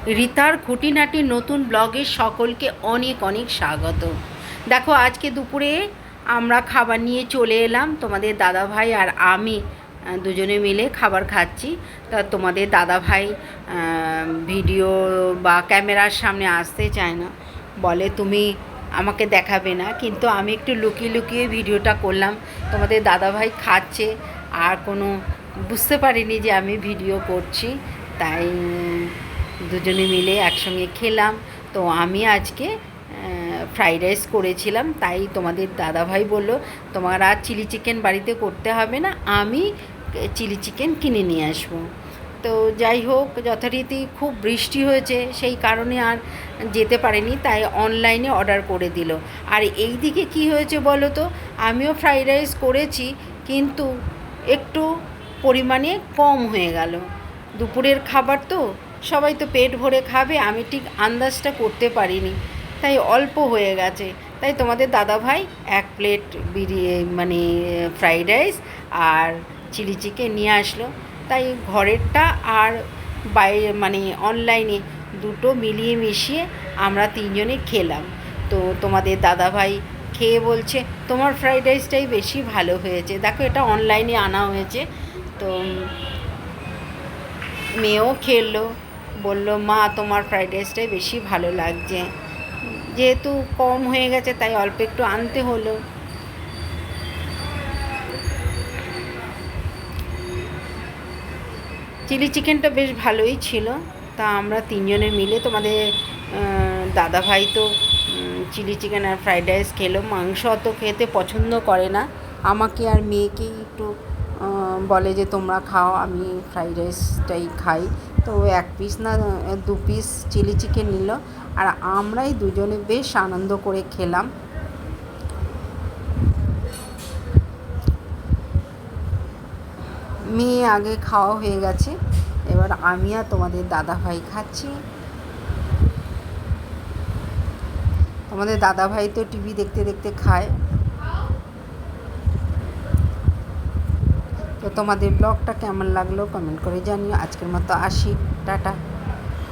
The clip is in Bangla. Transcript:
রিতার খুঁটিনাটি নতুন ব্লগে সকলকে অনেক অনেক স্বাগত। দেখো আজকে দুপুরে আমরা খাবার নিয়ে চলে এলাম, তোমাদের দাদাভাই আর আমি দুজনে মিলে খাবার খাচ্ছি। তা তোমাদের দাদাভাই ভিডিও বা ক্যামেরার সামনে আসতে চায় না, বলে তুমি আমাকে দেখাবে না, কিন্তু আমি একটু লুকিয়ে লুকিয়ে ভিডিওটা করলাম। তোমাদের দাদাভাই খাচ্ছে আর কোনো বুঝতে পারিনি যে আমি ভিডিও করছি, তাই দুজনে মিলে একসঙ্গে খেলাম। তো আমি আজকে ফ্রাইড রাইস করেছিলাম, তাই তোমাদের দাদাভাই বললো তোমার আর চিলি চিকেন বাড়িতে করতে হবে না, আমি চিলি চিকেন কিনে নিয়ে আসবো। তো যাই হোক, যথারীতি খুব বৃষ্টি হয়েছে, সেই কারণে আর যেতে পারিনি, তাই অনলাইনে অর্ডার করে দিল। আর এই দিকে কী হয়েছে বলো তো, আমিও ফ্রাইড রাইস করেছি, কিন্তু একটু পরিমাণে কম হয়ে গেল। দুপুরের খাবার তো, সবাই তো পেট ভরে খাবে, আমি ঠিক আন্দাজটা করতে পারিনি, তাই অল্প হয়ে গেছে। তাই তোমাদের দাদাভাই 1 প্লেট মানে ফ্রাইড রাইস আর চিলি চিকেন নিয়ে আসলো। তাই ঘরেরটা আর বাইরে মানে অনলাইনে দুটো মিলিয়ে মিশিয়ে আমরা তিনজনে খেলাম। তো তোমাদের দাদাভাই খেয়ে বলছে তোমার ফ্রাইড রাইসটাই বেশি ভালো হয়েছে। দেখো এটা অনলাইনে আনা হয়েছে। তো মেয়েও খেললো, বললো মা তোমার ফ্রাইড রাইসটাই বেশি ভালো লাগছে। যেহেতু কম হয়ে গেছে তাই অল্প একটু আনতে হলো। চিলি চিকেনটা বেশ ভালোই ছিল। তা আমরা তিনজনে মিলে, তোমাদের দাদাভাই তো চিলি চিকেন আর ফ্রাইড রাইস খেলো, মাংস অত খেতে পছন্দ করে না, আমাকে আর মেয়েকেই একটু বলে যে তোমরা খাও, আমি ফ্রাইড রাইসটাই খাই। তো 1 পিস না 2 পিস চিলি চিকেন নিল, আর আমরাই দুজনে বেশ আনন্দ করে খেলাম। মেয়ে আগে খাওয়া হয়ে গেছে, এবার আমি আর তোমাদের দাদাভাই খাচ্ছি। তোমাদের দাদাভাই তো টিভি দেখতে দেখতে খায়। তো তোমাদের ব্লগটা কেমন লাগলো কমেন্ট করে জানিও। আজকের মতো আসি, টাটা।